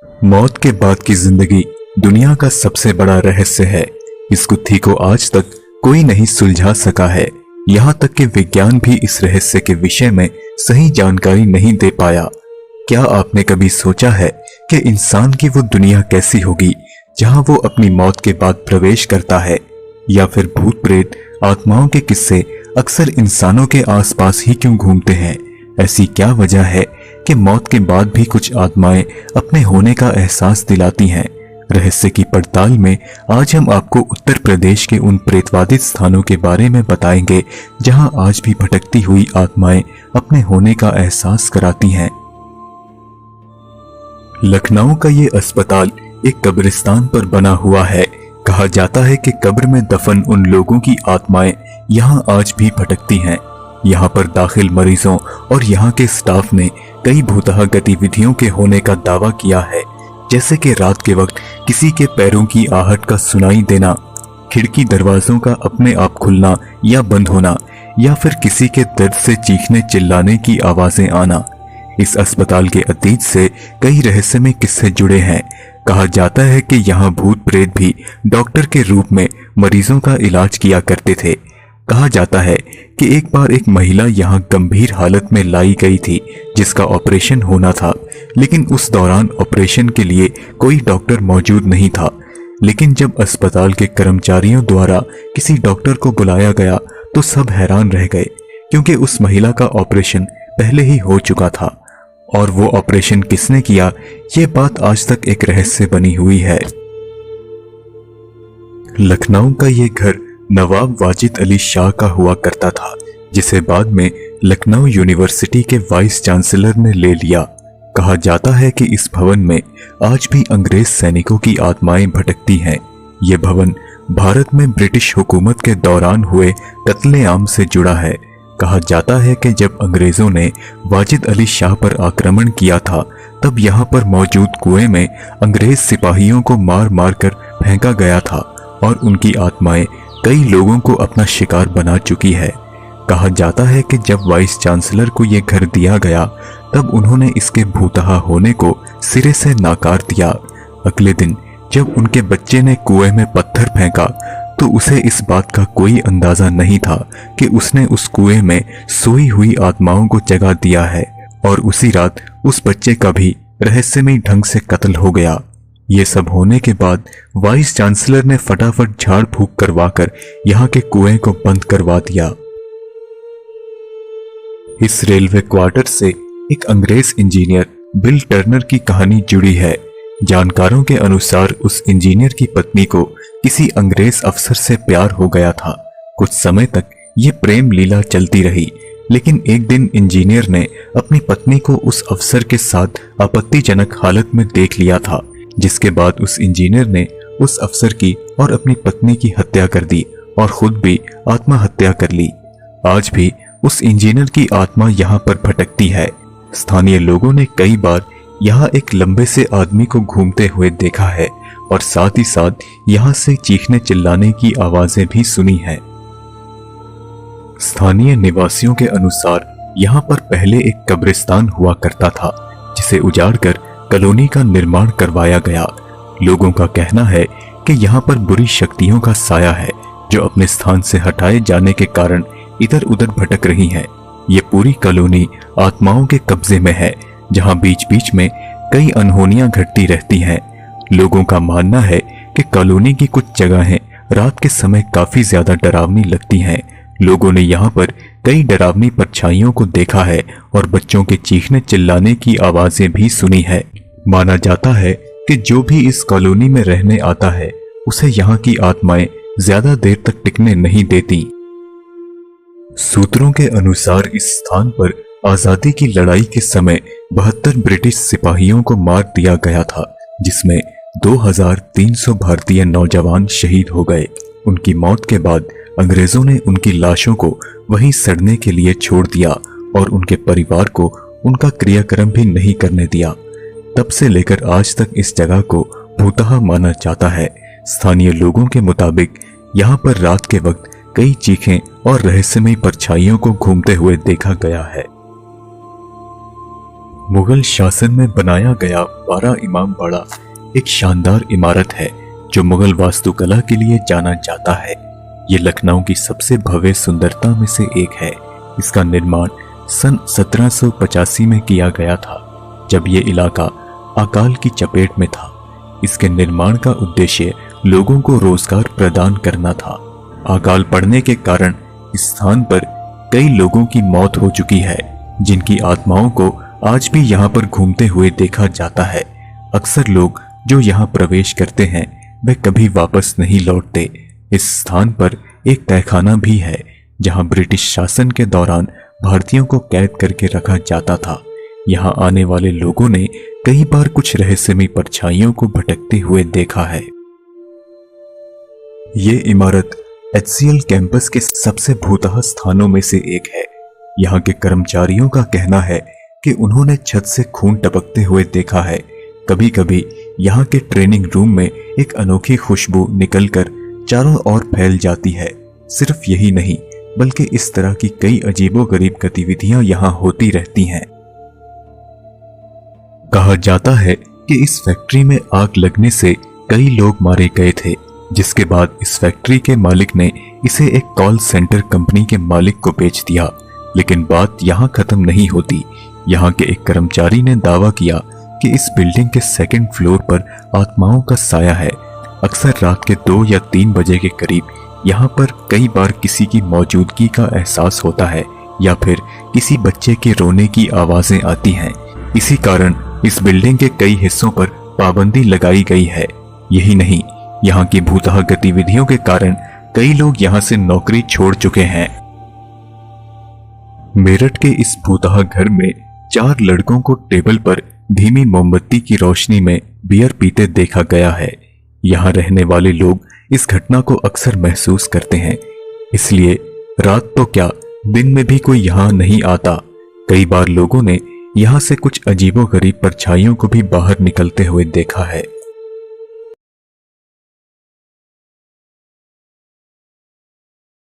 मौत के बाद की जिंदगी दुनिया का सबसे बड़ा रहस्य है। इस गुत्थी को आज तक कोई नहीं सुलझा सका है। यहाँ तक कि विज्ञान भी इस रहस्य के विषय में सही जानकारी नहीं दे पाया। क्या आपने कभी सोचा है कि इंसान की वो दुनिया कैसी होगी जहां वो अपनी मौत के बाद प्रवेश करता है? या फिर भूत प्रेत आत्माओं के किस्से अक्सर इंसानों के आसपास ही क्यों घूमते हैं? ऐसी क्या वजह है कि मौत के बाद भी कुछ आत्माएं अपने होने का एहसास दिलाती हैं? रहस्य की पड़ताल में आज हम आपको उत्तर प्रदेश के उन प्रेतवादित स्थानों के बारे में बताएंगे जहां आज भी भटकती हुई आत्माएं अपने होने का एहसास कराती हैं। लखनऊ का ये अस्पताल एक कब्रिस्तान पर बना हुआ है। कहा जाता है कि कब्र में दफन उन लोगों की आत्माएं यहाँ आज भी भटकती हैं। यहाँ पर दाखिल मरीजों और यहाँ के स्टाफ ने कई भूतहा गतिविधियों के होने का दावा किया है, जैसे कि रात के वक्त किसी के पैरों की आहट का सुनाई देना, खिड़की दरवाजों का अपने आप खुलना या बंद होना, या फिर किसी के दर्द से चीखने चिल्लाने की आवाजें आना। इस अस्पताल के अतीत से कई रहस्यमय किस्से जुड़े हैं। कहा जाता है कि यहाँ भूत प्रेत भी डॉक्टर के रूप में मरीजों का इलाज किया करते थे। कहा जाता है कि एक बार एक महिला यहाँ गंभीर हालत में लाई गई थी जिसका ऑपरेशन होना था, लेकिन उस दौरान ऑपरेशन के लिए कोई डॉक्टर मौजूद नहीं था। लेकिन जब अस्पताल के कर्मचारियों द्वारा किसी डॉक्टर को बुलाया गया तो सब हैरान रह गए, क्योंकि उस महिला का ऑपरेशन पहले ही हो चुका था। और वो ऑपरेशन किसने किया, ये बात आज तक एक रहस्य बनी हुई है। लखनऊ का ये घर नवाब वाजिद अली शाह का हुआ करता था, जिसे बाद में लखनऊ यूनिवर्सिटी के वाइस चांसलर ने ले लिया। कहा जाता है कि इस भवन में आज भी अंग्रेज सैनिकों की आत्माएं भटकती हैं। ये भवन भारत में ब्रिटिश हुकूमत के दौरान हुए कत्लेआम से जुड़ा है। कहा जाता है कि जब अंग्रेजों ने वाजिद अली शाह पर आक्रमण किया था, तब यहाँ पर मौजूद कुएं में अंग्रेज सिपाहियों को मार मार कर फेंका गया था और उनकी आत्माएं कई लोगों को अपना शिकार बना चुकी है। कहा जाता है कि जब वाइस चांसलर को यह घर दिया गया, तब उन्होंने इसके भूतहा होने को सिरे से नाकार दिया। अगले दिन जब उनके बच्चे ने कुएं में पत्थर फेंका तो उसे इस बात का कोई अंदाजा नहीं था कि उसने उस कुएं में सोई हुई आत्माओं को जगा दिया है, और उसी रात उस बच्चे का भी रहस्यमय ढंग से कत्ल हो गया। ये सब होने के बाद वाइस चांसलर ने फटाफट झाड़ फूंक करवाकर यहाँ के कुएं को बंद करवा दिया। इस रेलवे क्वार्टर से एक अंग्रेज इंजीनियर बिल टर्नर की कहानी जुड़ी है। जानकारों के अनुसार उस इंजीनियर की पत्नी को किसी अंग्रेज अफसर से प्यार हो गया था। कुछ समय तक ये प्रेम लीला चलती रही, लेकिन एक दिन इंजीनियर ने अपनी पत्नी को उस अफसर के साथ आपत्तिजनक हालत में देख लिया था, जिसके बाद उस इंजीनियर ने उस अफसर की और अपनी पत्नी की हत्या कर दी और खुद भी आत्महत्या कर ली। आज भी उस इंजीनियर की आत्मा यहाँ पर भटकती है। स्थानीय लोगों ने कई बार यहाँ एक लंबे से आदमी को घूमते हुए देखा है और साथ ही साथ यहाँ से चीखने चिल्लाने की आवाजें भी सुनी हैं। स्थानीय निवासियों के अनुसार यहाँ पर पहले एक कब्रिस्तान हुआ करता था, जिसे उजाड़कर कॉलोनी का निर्माण करवाया गया। लोगों का कहना है कि यहाँ पर बुरी शक्तियों का साया है, जो अपने स्थान से हटाए जाने के कारण इधर उधर भटक रही हैं। ये पूरी कॉलोनी आत्माओं के कब्जे में है, जहाँ बीच बीच में कई अनहोनियां घटती रहती हैं। लोगों का मानना है कि कॉलोनी की कुछ जगहें रात के समय काफी ज्यादा डरावनी लगती हैं। लोगों ने यहाँ पर कई डरावनी परछाइयों को देखा है और बच्चों के चीखने चिल्लाने की आवाजें भी सुनी है। माना जाता है कि जो भी इस कॉलोनी में रहने आता है, उसे यहाँ की आत्माएं ज्यादा देर तक टिकने नहीं देती। सूत्रों के अनुसार इस स्थान पर आजादी की लड़ाई के समय 72 ब्रिटिश सिपाहियों को मार दिया गया था, जिसमें 2300 भारतीय नौजवान शहीद हो गए। उनकी मौत के बाद अंग्रेजों ने उनकी लाशों को वहीं सड़ने के लिए छोड़ दिया और उनके परिवार को उनका क्रियाक्रम भी नहीं करने दिया। तब से लेकर आज तक इस जगह को भूतहा माना जाता है। स्थानीय लोगों के मुताबिक यहाँ पर रात के वक्त कई चीखें और रहस्यमय परछाइयों को घूमते हुए देखा गया है। मुगल शासन में बनाया गया 12 इमाम बाड़ा एक शानदार इमारत है जो मुगल वास्तुकला के लिए जाना जाता है। ये लखनऊ की सबसे भव्य सुंदरता में से एक है। इसका निर्माण सन 1785 में किया गया था, जब ये इलाका अकाल की चपेट में था। इसके निर्माण का उद्देश्य लोगों को रोजगार प्रदान करना था। अकाल पड़ने के कारण इस स्थान पर कई लोगों की मौत हो चुकी है, जिनकी आत्माओं को आज भी यहाँ पर घूमते हुए देखा जाता है। अक्सर लोग जो यहाँ प्रवेश करते हैं वे कभी वापस नहीं लौटते। इस स्थान पर एक तहखाना भी है, जहाँ ब्रिटिश शासन के दौरान भारतीयों को कैद करके रखा जाता था। यहाँ आने वाले लोगों ने कई बार कुछ रहस्यमयी परछाइयों को भटकते हुए देखा है। ये इमारत HCL कैंपस के सबसे भूतहा स्थानों में से एक है। यहाँ के कर्मचारियों का कहना है कि उन्होंने छत से खून टपकते हुए देखा है। कभी कभी यहाँ के ट्रेनिंग रूम में एक अनोखी खुशबू निकलकर चारों ओर फैल जाती है। सिर्फ यही नहीं, बल्कि इस तरह की कई अजीबोगरीब गतिविधियां यहाँ होती रहती हैं। कहा जाता है कि इस फैक्ट्री में आग लगने से कई लोग मारे गए थे, जिसके बाद इस फैक्ट्री के मालिक ने इसे एक कॉल सेंटर कंपनी के मालिक को बेच दिया। लेकिन बात यहाँ खत्म नहीं होती। यहाँ के एक कर्मचारी ने दावा किया कि इस बिल्डिंग के 2nd फ्लोर पर आत्माओं का साया है। अक्सर रात के 2 या 3 बजे के करीब यहाँ पर कई बार किसी की मौजूदगी का एहसास होता है या फिर किसी बच्चे के रोने की आवाजें आती हैं। इसी कारण इस बिल्डिंग के कई हिस्सों पर पाबंदी लगाई गई है। यही नहीं, यहाँ की भूतहा गतिविधियों के कारण कई लोग यहाँ से नौकरी छोड़ चुके हैं। मेरठ के इस भूतहा घर में 4 लड़कों को टेबल पर धीमी मोमबत्ती की रोशनी में बियर पीते देखा गया है। यहाँ रहने वाले लोग इस घटना को अक्सर महसूस करते हैं, इसलिए रात तो क्या दिन में भी कोई यहाँ नहीं आता। कई बार लोगों ने यहाँ से कुछ अजीबोगरीब परछाइयों को भी बाहर निकलते हुए देखा है।